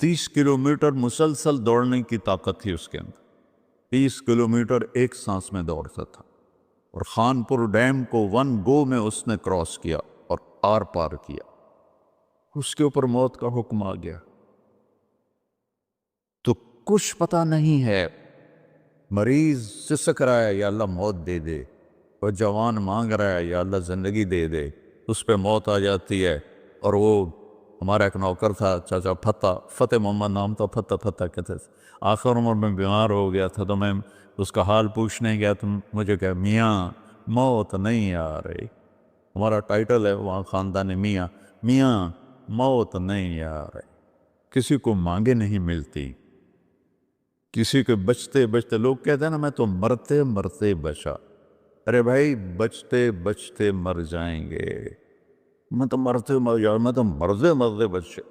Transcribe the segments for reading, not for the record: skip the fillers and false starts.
30 kilometre مسلسل دوڑنے کی طاقت تھی اس کے اندر، 30 کلومیٹر ایک سانس میں دوڑتا تھا، اور خانپور ڈیم کو 1 گو میں اس نے کراس کیا اور آر پار کیا۔ اس کے اوپر موت کا حکم آ گیا تو کچھ پتہ نہیں ہے، مریض سسک رہا ہے یا اللہ موت دے دے، اور جوان مانگ رہا ہے یا اللہ زندگی دے دے، اس پہ موت آ جاتی ہے۔ اور وہ ہمارا ایک نوکر تھا چاچا فتح محمد نام تھا، فتح کہتے تھے، آخر عمر میں بیمار ہو گیا تھا، تو میں اس کا حال پوچھنے گیا تو مجھے کہا میاں موت نہیں آ رہی، ہمارا ٹائٹل ہے وہاں خاندان میاں، میاں موت نہیں آ رہی، کسی کو مانگے نہیں ملتی، کسی کے بچتے بچتے، لوگ کہتے ہیں نا میں تو مرتے مرتے بچا، ارے بھائی بچتے بچتے مر جائیں گے، میں تو مرتے مر جاؤں، میں تو مرتے مرتے بچے،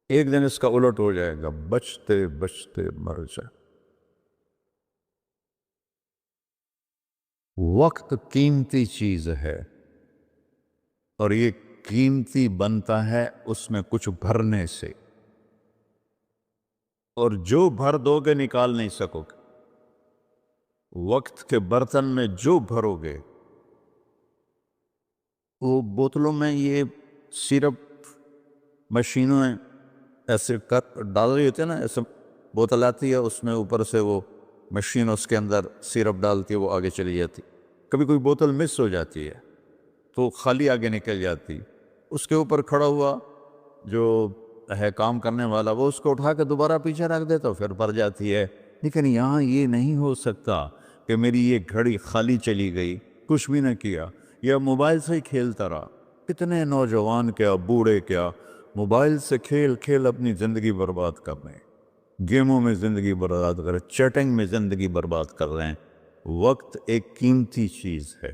ایک دن اس کا الٹ ہو جائے گا، بچتے بچتے مر جائے۔ وقت قیمتی چیز ہے، اور یہ قیمتی بنتا ہے اس میں کچھ بھرنے سے، اور جو بھر دو گے نکال نہیں سکو گے، وقت کے برتن میں جو بھرو گے، وہ بوتلوں میں یہ سیرپ مشینوں ہیں ایسے ڈال رہی ہوتی ہے نا، ایسے بوتل آتی ہے، اس میں اوپر سے وہ مشین اس کے اندر سیرپ ڈالتی ہے، وہ آگے چلی جاتی، کبھی کوئی بوتل مس ہو جاتی ہے تو خالی آگے نکل جاتی، اس کے اوپر کھڑا ہوا جو ہے کام کرنے والا، وہ اس کو اٹھا کے دوبارہ پیچھے رکھ دیتا، پھر بھر جاتی ہے۔ لیکن یہاں یہ نہیں ہو سکتا کہ میری یہ گھڑی خالی چلی گئی، کچھ بھی نہ کیا، یا موبائل سے ہی کھیلتا رہا۔ کتنے نوجوان کیا بوڑھے کیا موبائل سے کھیل کھیل اپنی زندگی برباد کر رہے ہیں، گیموں میں زندگی برباد کر رہے ہیں، چیٹنگ میں زندگی برباد کر رہے ہیں۔ وقت ایک قیمتی چیز ہے،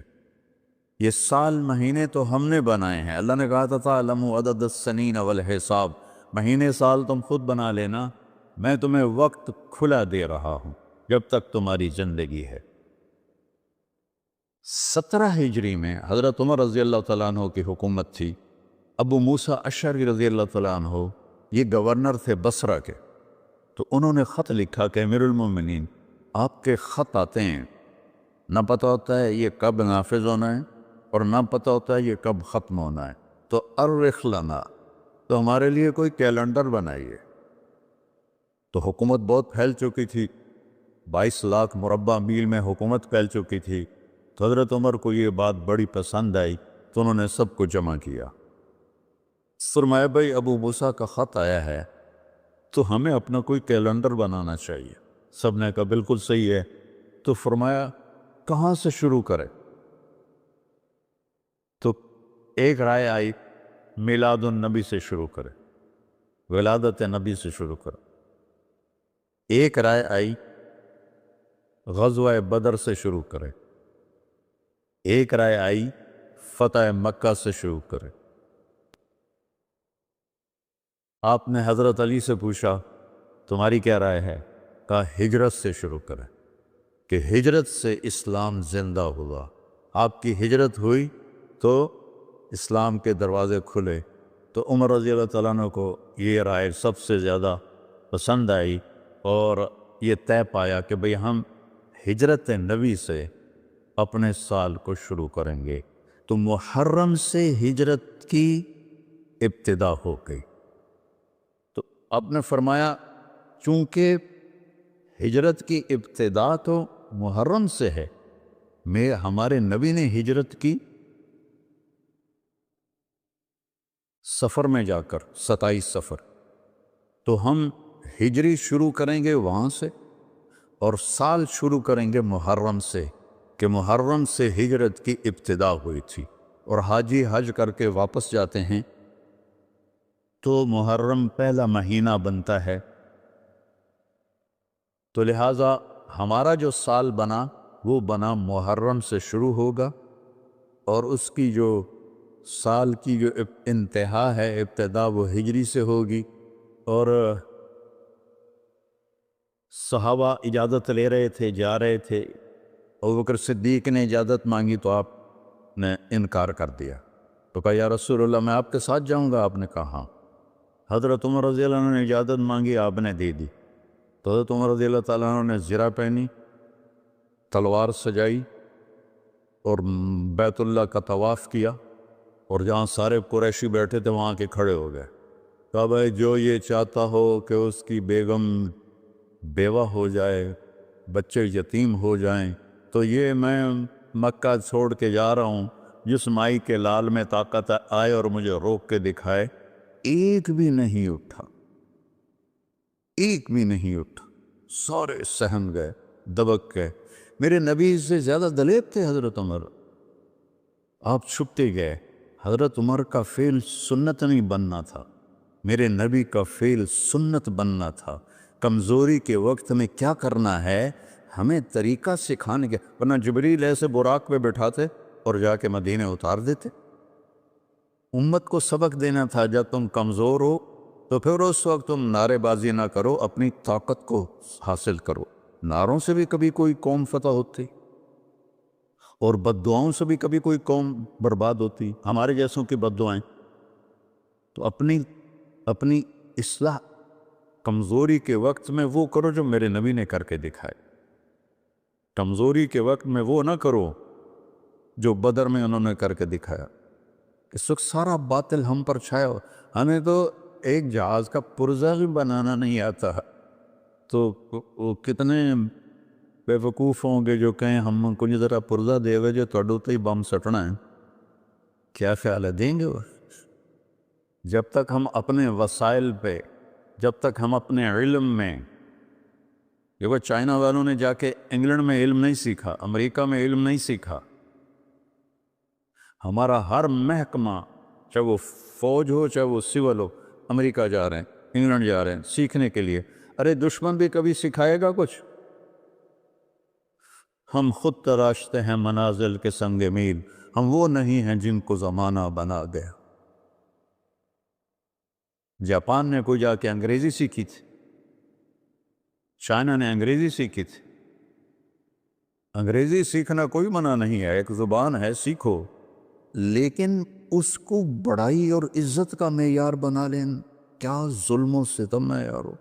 یہ سال مہینے تو ہم نے بنائے ہیں، اللہ نے کہا تھا تعلموا عدد السنین والحساب، مہینے سال تم خود بنا لینا، میں تمہیں وقت کھلا دے رہا ہوں جب تک تمہاری زندگی ہے۔ 17 ہجری میں حضرت عمر رضی اللہ تعالیٰ عنہ کی حکومت تھی، ابو موسیٰ اشعری رضی اللہ تعالیٰ عنہ یہ گورنر تھے بصرہ کے، تو انہوں نے خط لکھا کہ امیر المومنین آپ کے خط آتے ہیں، نہ پتہ ہوتا ہے یہ کب نافذ ہونا ہے اور نہ پتہ ہوتا ہے یہ کب ختم ہونا ہے، تو ارخ لنا، تو ہمارے لیے کوئی کیلنڈر بنائیے۔ تو حکومت بہت پھیل چکی تھی، 22 لاکھ مربع میل میں حکومت پھیل چکی تھی، تو حضرت عمر کو یہ بات بڑی پسند آئی، تو انہوں نے سب کو جمع کیا، فرمایا بھائی ابو موسیٰ کا خط آیا ہے تو ہمیں اپنا کوئی کیلنڈر بنانا چاہیے۔ سب نے کہا بالکل صحیح ہے، تو فرمایا کہاں سے شروع کرے؟ تو ایک رائے آئی میلاد النبی سے شروع کرے، ولادت نبی سے شروع کرے۔ ایک رائے آئی غزوہ بدر سے شروع کرے، ایک رائے آئی فتح مکہ سے شروع کرے۔ آپ نے حضرت علی سے پوچھا تمہاری کیا رائے ہے؟ کہا ہجرت سے شروع کرے، کہ ہجرت سے اسلام زندہ ہوا، آپ کی ہجرت ہوئی تو اسلام کے دروازے کھلے۔ تو عمر رضی اللہ تعالیٰ عنہ کو یہ رائے سب سے زیادہ پسند آئی، اور یہ طے پایا کہ بھئی ہم ہجرت نبی سے اپنے سال کو شروع کریں گے۔ تو محرم سے ہجرت کی ابتدا ہو گئی۔ تو آپ نے فرمایا چونکہ ہجرت کی ابتدا تو محرم سے ہے، ہمارے نبی نے ہجرت کی سفر میں جا کر، 27 سفر، تو ہم ہجری شروع کریں گے وہاں سے، اور سال شروع کریں گے محرم سے، کہ محرم سے ہجرت کی ابتدا ہوئی تھی، اور حاجی حج کر کے واپس جاتے ہیں تو محرم پہلا مہینہ بنتا ہے، تو لہٰذا ہمارا جو سال بنا وہ بنا محرم سے شروع ہوگا، اور اس کی جو سال کی جو انتہا ہے، ابتدا، وہ ہجری سے ہوگی۔ اور صحابہ اجازت لے رہے تھے، جا رہے تھے، ابوبکر صدیق نے اجازت مانگی تو آپ نے انکار کر دیا، تو کہا یا رسول اللہ میں آپ کے ساتھ جاؤں گا؟ آپ نے کہا ہاں۔ حضرت عمر رضی اللہ عنہ نے اجازت مانگی، آپ نے دے دی، تو حضرت عمر رضی اللہ تعالیٰ عنہ نے زرہ پہنی، تلوار سجائی اور بیت اللہ کا طواف کیا، اور جہاں سارے قریشی بیٹھے تھے وہاں کے کھڑے ہو گئے، کہا بھائی جو یہ چاہتا ہو کہ اس کی بیگم بیوہ ہو جائے، بچے یتیم ہو جائیں، تو یہ میں مکہ چھوڑ کے جا رہا ہوں، جس مائی کے لال میں طاقت آئے اور مجھے روک کے دکھائے۔ ایک بھی نہیں اٹھا، ایک بھی نہیں اٹھا، سارے سہم گئے، دبک گئے۔ میرے نبی سے زیادہ دلیر تھے حضرت عمر، آپ چھپتے گئے۔ حضرت عمر کا فعل سنت نہیں بننا تھا، میرے نبی کا فعل سنت بننا تھا۔ کمزوری کے وقت میں کیا کرنا ہے ہمیں طریقہ سکھانے کے، ورنہ جبریل ایسے براق پہ بٹھاتے اور جا کے مدینے اتار دیتے۔ امت کو سبق دینا تھا، جب تم کمزور ہو تو پھر اس وقت تم نعرے بازی نہ کرو، اپنی طاقت کو حاصل کرو۔ نعروں سے بھی کبھی کوئی قوم فتح ہوتی، اور بد دعاؤں سے بھی کبھی کوئی قوم برباد ہوتی، ہمارے جیسوں کی بد دعائیں۔ تو اپنی اصلاح کمزوری کے وقت میں وہ کرو جو میرے نبی نے کر کے دکھائے۔ کمزوری کے وقت میں وہ نہ کرو جو بدر میں انہوں نے کر کے دکھایا۔ اس وقت سارا باطل ہم پر چھایا ہو، ہمیں تو ایک جہاز کا پرزہ بھی بنانا نہیں آتا، تو وہ کتنے بے وقوف ہوں گے جو کہیں ہم کو ذرا پرزہ دے ہوئے جو توڑو تو ہی بم سٹنا ہے۔ کیا خیال ہے دیں گے وہ؟ جب تک ہم اپنے وسائل پہ، جب تک ہم اپنے علم میں، دیکھو چائنا والوں نے جا کے انگلینڈ میں علم نہیں سیکھا، امریکہ میں علم نہیں سیکھا۔ ہمارا ہر محکمہ، چاہے وہ فوج ہو چاہے وہ سول ہو، امریکہ جا رہے ہیں، انگلینڈ جا رہے ہیں سیکھنے کے لیے۔ ارے دشمن بھی کبھی سکھائے گا کچھ؟ ہم خود تراشتے ہیں منازل کے سنگ میل، ہم وہ نہیں ہیں جن کو زمانہ بنا گیا۔ جاپان نے کوئی جا کے انگریزی سیکھی تھی، چائنا نے انگریزی سیکھی تھی۔ انگریزی سیکھنا کوئی منع نہیں ہے، ایک زبان ہے، سیکھو، لیکن اس کو بڑائی اور عزت کا معیار بنا لیں، کیا ظلم و ستم ہے یارو۔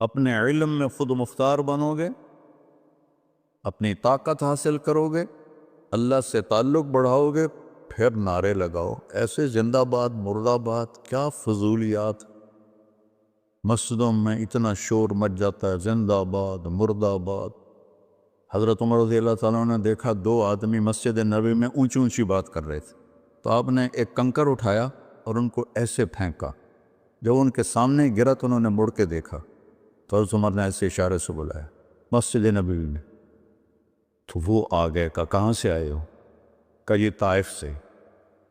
اپنے علم میں خود مختار بنو گے، اپنی طاقت حاصل کرو گے، اللہ سے تعلق بڑھاؤ گے، پھر نعرے لگاؤ، ایسے زندہ باد مرد آباد، کیا فضولیات۔ مسجدوں میں اتنا شور مچ جاتا ہے، زندہ باد مرد آباد۔ حضرت عمر رضی اللہ تعالیٰ نے دیکھا دو آدمی مسجد نبوی میں اونچی اونچی بات کر رہے تھے، تو آپ نے ایک کنکر اٹھایا اور ان کو ایسے پھینکا، جب ان کے سامنے گرا تو انہوں نے مڑ کے دیکھا، تو حضرت عمر نے ایسے اشارے سے بلایا مسجد نبوی میں، تو وہ آ گئے، کہاں سے آئے ہو؟ کہ یہ طائف سے۔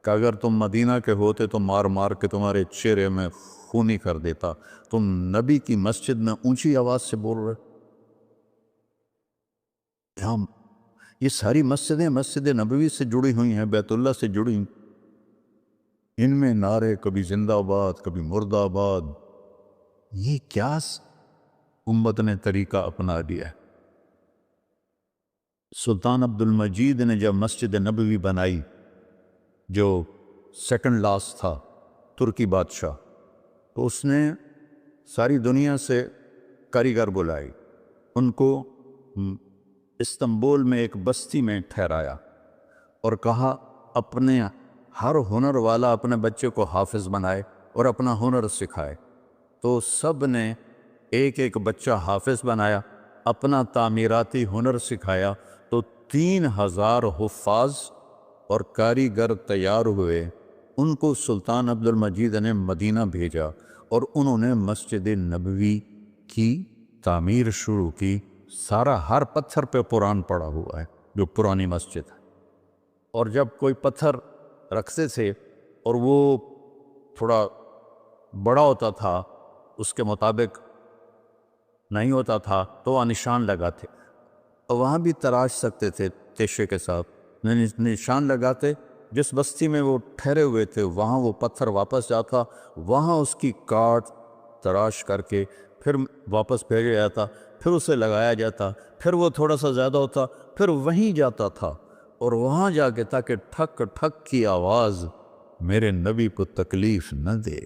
کہ اگر تم مدینہ کے ہوتے تو مار مار کے تمہارے چہرے میں خونی کر دیتا، تم نبی کی مسجد میں اونچی آواز سے بول رہے۔ یہ ساری مسجدیں مسجد نبوی سے جڑی ہوئی ہیں، بیت اللہ سے جڑی ہیں، ان میں نعرے کبھی زندہ باد کبھی مرد آباد۔ یہ کیا امت نے طریقہ اپنا لیا ہے۔ سلطان عبد المجید نے جب مسجد نبوی بنائی، جو سیکنڈ لاسٹ تھا ترکی بادشاہ، تو اس نے ساری دنیا سے کاریگر بلائی، ان کو استنبول میں ایک بستی میں ٹھہرایا اور کہا اپنے ہر ہنر والا اپنے بچے کو حافظ بنائے اور اپنا ہنر سکھائے۔ تو سب نے ایک ایک بچہ حافظ بنایا، اپنا تعمیراتی ہنر سکھایا، تو 3000 حفاظ اور کاریگر تیار ہوئے۔ ان کو سلطان عبد المجید نے مدینہ بھیجا اور انہوں نے مسجد نبوی کی تعمیر شروع کی۔ سارا ہر پتھر پہ قرآن پڑا ہوا ہے، جو پرانی مسجد ہے۔ اور جب کوئی پتھر رکھتے تھے اور وہ تھوڑا بڑا ہوتا تھا، اس کے مطابق نہیں ہوتا تھا، تو وہ نشان لگاتے، اور وہاں بھی تراش سکتے تھے تیشے کے ساتھ، نشان لگاتے۔ جس بستی میں وہ ٹھہرے ہوئے تھے وہاں وہ پتھر واپس جاتا، وہاں اس کی کاٹ تراش کر کے پھر واپس بھیجا جاتا، پھر اسے لگایا جاتا، پھر وہ تھوڑا سا زیادہ ہوتا، پھر وہیں جاتا تھا، اور وہاں جا کے تاکہ ٹھک ٹھک کی آواز میرے نبی کو تکلیف نہ دے۔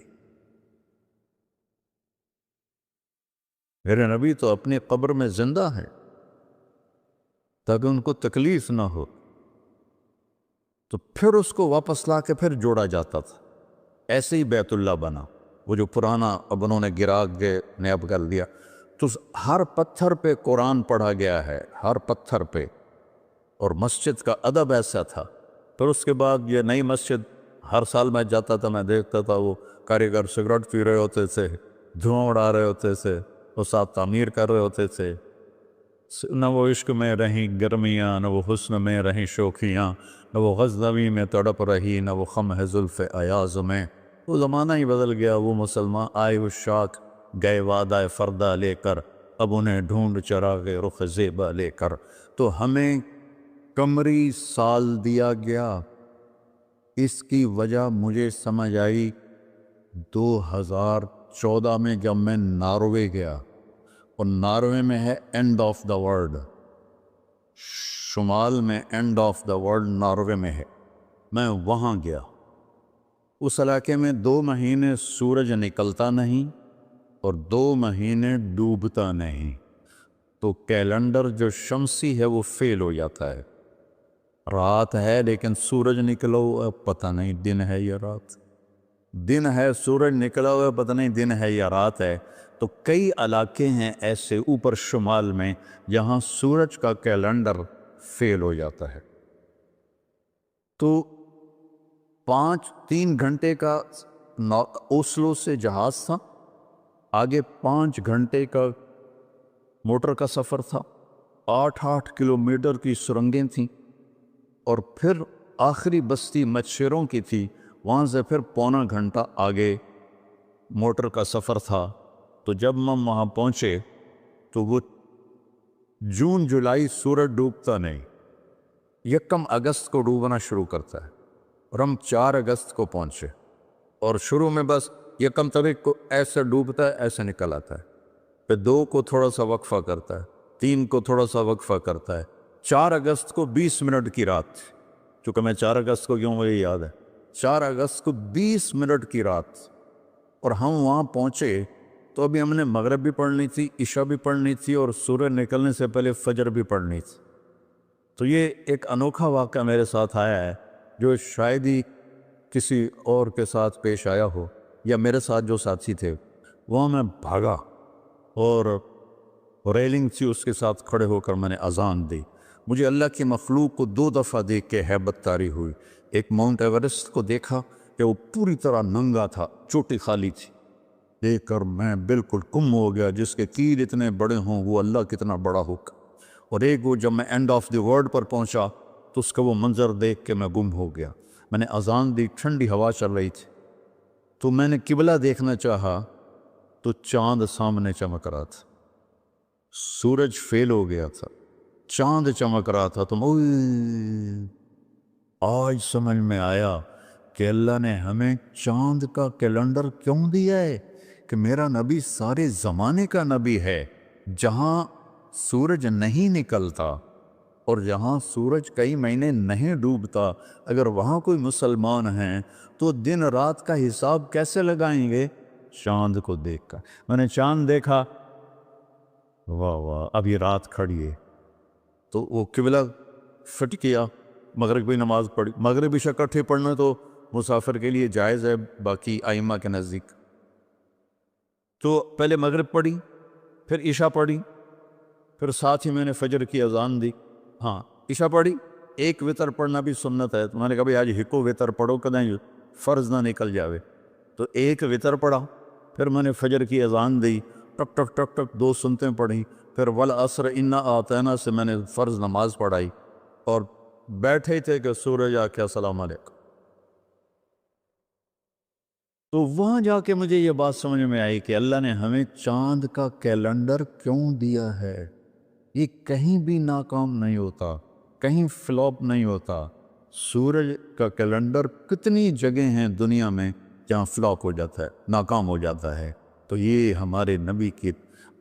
میرے نبی تو اپنی قبر میں زندہ ہے تاکہ ان کو تکلیف نہ ہو، تو پھر اس کو واپس لا کے پھر جوڑا جاتا تھا۔ ایسے ہی بیت اللہ بنا، وہ جو پرانا اب انہوں نے گرا کے نیب کر دیا، تو ہر پتھر پہ قرآن پڑھا گیا ہے، ہر پتھر پہ، اور مسجد کا ادب ایسا تھا۔ پھر اس کے بعد یہ نئی مسجد، ہر سال میں جاتا تھا، میں دیکھتا تھا وہ کاریگر سگریٹ پی رہے ہوتے تھے، دھواں اڑا رہے ہوتے تھے، وہ ساتھ تعمیر کر رہے ہوتے تھے۔ نہ وہ عشق میں رہیں گرمیاں، نہ وہ حسن میں رہیں شوخیاں، نہ وہ غزنوی میں تڑپ رہی، نہ وہ خم ہے زلف ایاز میں۔ وہ زمانہ ہی بدل گیا، وہ مسلمان آئے وہ شاک، گئے وعدہ فردہ لے کر، اب انہیں ڈھونڈ چراغ رخ زیبا لے کر۔ تو ہمیں قمری سال دیا گیا، اس کی وجہ مجھے سمجھ آئی 2014 میں جب میں ناروے گیا، اور ناروے میں ہے اینڈ آف دا ورلڈ، شمال میں and of the world Norway میں ہے۔ میں وہاں گیا، اس علاقے میں 2 مہینے سورج نکلتا نہیں اور 2 مہینے ڈوبتا نہیں، تو کیلنڈر جو شمسی ہے وہ فیل ہو جاتا ہے۔ رات ہے لیکن سورج نکلا ہوا پتہ نہیں دن ہے یا رات، دن ہے سورج نکلا ہوا پتہ نہیں دن ہے یا رات ہے۔ تو کئی علاقے ہیں ایسے اوپر شمال میں جہاں سورج کا کیلنڈر فیل ہو جاتا ہے۔ تو 3 گھنٹے کا اوسلو سے جہاز تھا، آگے 5 گھنٹے کا موٹر کا سفر تھا، 8 کلومیٹر کی سرنگیں تھیں، اور پھر آخری بستی مچھروں کی تھی، وہاں سے پھر 1.25 گھنٹہ آگے موٹر کا سفر تھا۔ تو جب ہم وہاں پہنچے تو وہ جون جولائی سورج ڈوبتا نہیں، 1 اگست کو ڈوبنا شروع کرتا ہے، اور ہم 4 اگست کو پہنچے، اور شروع میں بس 1 تاریخ کو ایسے ڈوبتا ہے، ایسے نکل آتا ہے، پھر 2 کو تھوڑا سا وقفہ کرتا ہے، 3 کو تھوڑا سا وقفہ کرتا ہے، 4 اگست کو 20 منٹ کی رات تھی، چونکہ میں 4 اگست کو کیوں مجھے یاد ہے، 4 اگست کو 20 منٹ کی رات، اور ہم وہاں پہنچے تو ابھی ہم نے مغرب بھی پڑھنی تھی، عشاء بھی پڑھنی تھی، اور سورج نکلنے سے پہلے فجر بھی پڑھنی تھی۔ تو یہ ایک انوکھا واقعہ میرے ساتھ آیا ہے، جو شاید ہی کسی اور کے ساتھ پیش آیا ہو، یا میرے ساتھ جو ساتھی تھے، وہاں میں بھاگا اور ریلنگ تھی اس کے ساتھ کھڑے ہو کر میں نے اذان دی۔ مجھے اللہ کی مخلوق کو 2 دفعہ دیکھ کے ہیبت طاری ہوئی۔ ایک ماؤنٹ ایورسٹ کو دیکھا کہ وہ پوری طرح ننگا تھا، چوٹی خالی تھی، دیکھ کر میں بالکل گم ہو گیا، جس کے تیر اتنے بڑے ہوں وہ اللہ کتنا بڑا ہوگا۔ اور ایک وہ جب میں اینڈ آف دی ورلڈ پر پہنچا تو اس کا وہ منظر دیکھ کے میں گم ہو گیا۔ میں نے اذان دی، ٹھنڈی ہوا چل رہی تھی، تو میں نے قبلہ دیکھنا چاہا تو چاند سامنے چمک رہا تھا، سورج فیل ہو گیا تھا، چاند چمک رہا تھا۔ تو آج سمجھ میں آیا کہ اللہ نے ہمیں چاند کا کیلنڈر کیوں دیا ہے، کہ میرا نبی سارے زمانے کا نبی ہے۔ جہاں سورج نہیں نکلتا اور جہاں سورج کئی مہینے نہیں ڈوبتا، اگر وہاں کوئی مسلمان ہیں تو دن رات کا حساب کیسے لگائیں گے؟ چاند کو دیکھ کر۔ میں نے چاند دیکھا، واہ واہ اب یہ رات کھڑی ہے، تو وہ قبلہ فٹ کیا، مغرب کی نماز پڑھی۔ مغرب عشاء اکٹھے پڑھنا تو مسافر کے لیے جائز ہے باقی ائمہ کے نزدیک، تو پہلے مغرب پڑھی، پھر عشاء پڑھی، پھر ساتھ ہی میں نے فجر کی اذان دی۔ ہاں عشاء پڑھی، ایک وطر پڑھنا بھی سنت ہے، تو میں نے کہا بھائی آج ہکو وطر پڑھو کدیں فرض نہ نکل جاوے، تو ایک وطر پڑھا، پھر میں نے فجر کی اذان دی، ٹک ٹک ٹک ٹک 2 سنتیں پڑھی، پھر والعصر انا اعطینا سے میں نے فرض نماز پڑھائی، اور بیٹھے ہی تھے کہ سورج آ کے السلام علیکم۔ تو وہاں جا کے مجھے یہ بات سمجھ میں آئی کہ اللہ نے ہمیں چاند کا کیلنڈر کیوں دیا ہے۔ یہ کہیں بھی ناکام نہیں ہوتا، کہیں فلاپ نہیں ہوتا۔ سورج کا کیلنڈر کتنی جگہ ہیں دنیا میں جہاں فلاپ ہو جاتا ہے، ناکام ہو جاتا ہے۔ تو یہ ہمارے نبی کی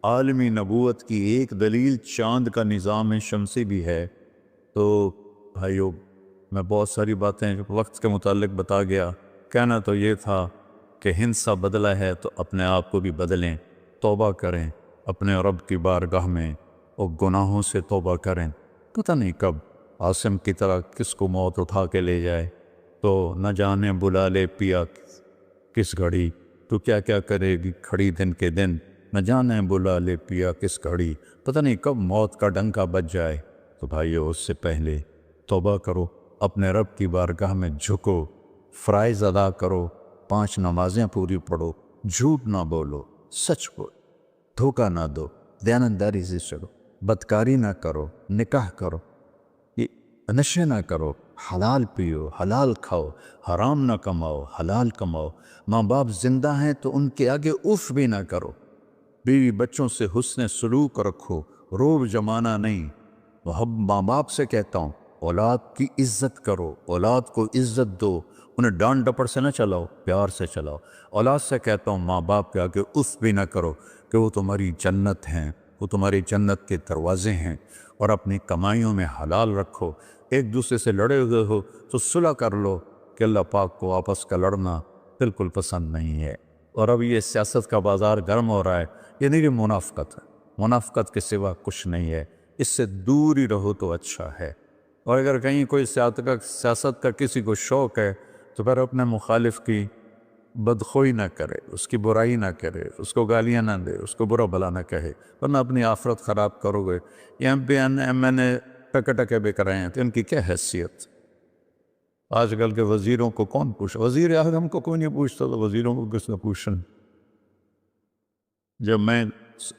عالمی نبوت کی ایک دلیل چاند کا نظام شمسی بھی ہے۔ تو بھائیو، میں بہت ساری باتیں وقت کے متعلق بتا گیا، کہنا تو یہ تھا کہ ہند سا بدلا ہے تو اپنے آپ کو بھی بدلیں، توبہ کریں اپنے رب کی بارگاہ میں اور گناہوں سے توبہ کریں۔ پتہ نہیں کب عاصم کی طرح کس کو موت اٹھا کے لے جائے، تو نہ جانے بلا لے پیا کس گھڑی، تو کیا کیا کرے گی کھڑی دن کے دن، نہ جانے بلا لے پیا کس گھڑی، پتہ نہیں کب موت کا ڈنکا بج جائے۔ تو بھائیو اس سے پہلے توبہ کرو، اپنے رب کی بارگاہ میں جھکو، فرائض ادا کرو، 5 نمازیں پوری پڑھو، جھوٹ نہ بولو، سچ بولو، دھوکہ نہ دو، دیانتداری سے چلو، بدکاری نہ کرو، نکاح کرو، یہ نشے نہ کرو، حلال پیو، حلال کھاؤ، حرام نہ کماؤ، حلال کماؤ، ماں باپ زندہ ہیں تو ان کے آگے اف بھی نہ کرو، بیوی بچوں سے حسن سلوک رکھو، روب جمانا نہیں۔ ماں باپ سے کہتا ہوں اولاد کی عزت کرو، اولاد کو عزت دو، انہیں ڈانٹ ڈپٹ سے نہ چلاؤ، پیار سے چلاؤ۔ اولاد سے کہتا ہوں ماں باپ کے آگے اف بھی نہ کرو کہ وہ تمہاری جنت ہیں، وہ تمہاری جنت کے دروازے ہیں، اور اپنی کمائیوں میں حلال رکھو۔ ایک دوسرے سے لڑے ہوئے ہو تو صلح کر لو، کہ اللہ پاک کو آپس کا لڑنا بالکل پسند نہیں ہے۔ اور اب یہ سیاست کا بازار گرم ہو رہا ہے، یہ نہیں منافقت ہے، منافقت کے سوا کچھ نہیں ہے، اس سے دور ہی رہو تو اچھا ہے۔ اور اگر کہیں کوئی سیاست کا کسی کو شوق ہے تو پھر اپنے مخالف کی بدخوئی نہ کرے، اس کی برائی نہ کرے، اس کو گالیاں نہ دے، اس کو برا بھلا نہ کہے، ورنہ اپنی آخرت خراب کرو گے۔ یہ ایم پی ایم این اے ٹکے ٹکے بک رہے ہیں تو ان کی کیا حیثیت؟ آج کل کے وزیروں کو کون پوچھا؟ وزیر اعظم کو کوئی نہیں پوچھتا، تو وزیروں کو کس نے پوچھنا؟ جب میں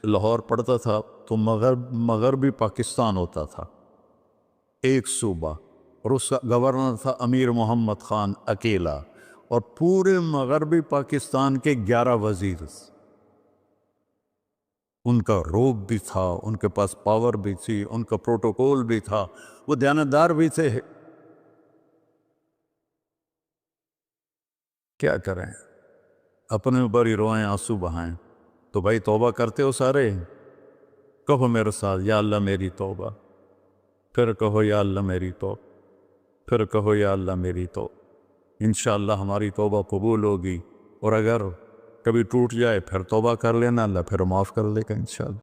لاہور پڑھتا تھا تو مغربی پاکستان ہوتا تھا، ایک صوبہ، اور اس کا گورنر تھا امیر محمد خان اکیلا، اور پورے مغربی پاکستان کے 11 وزیر، ان کا روب بھی تھا، ان کے پاس پاور بھی تھی، ان کا پروٹوکول بھی تھا، وہ دیانتدار بھی تھے۔ کیا کریں، اپنے اوپر ہی روئیں، آنسو بہائیں۔ تو بھائی توبہ کرتے ہو سارے؟ کہو میرے ساتھ یا اللہ میری توبہ، پھر کہو یا اللہ میری توبہ، پھر کہو یا اللہ میری توبہ۔ انشاءاللہ ہماری توبہ قبول ہوگی، اور اگر کبھی ٹوٹ جائے پھر توبہ کر لینا، اللہ پھر معاف کر لے گا انشاءاللہ۔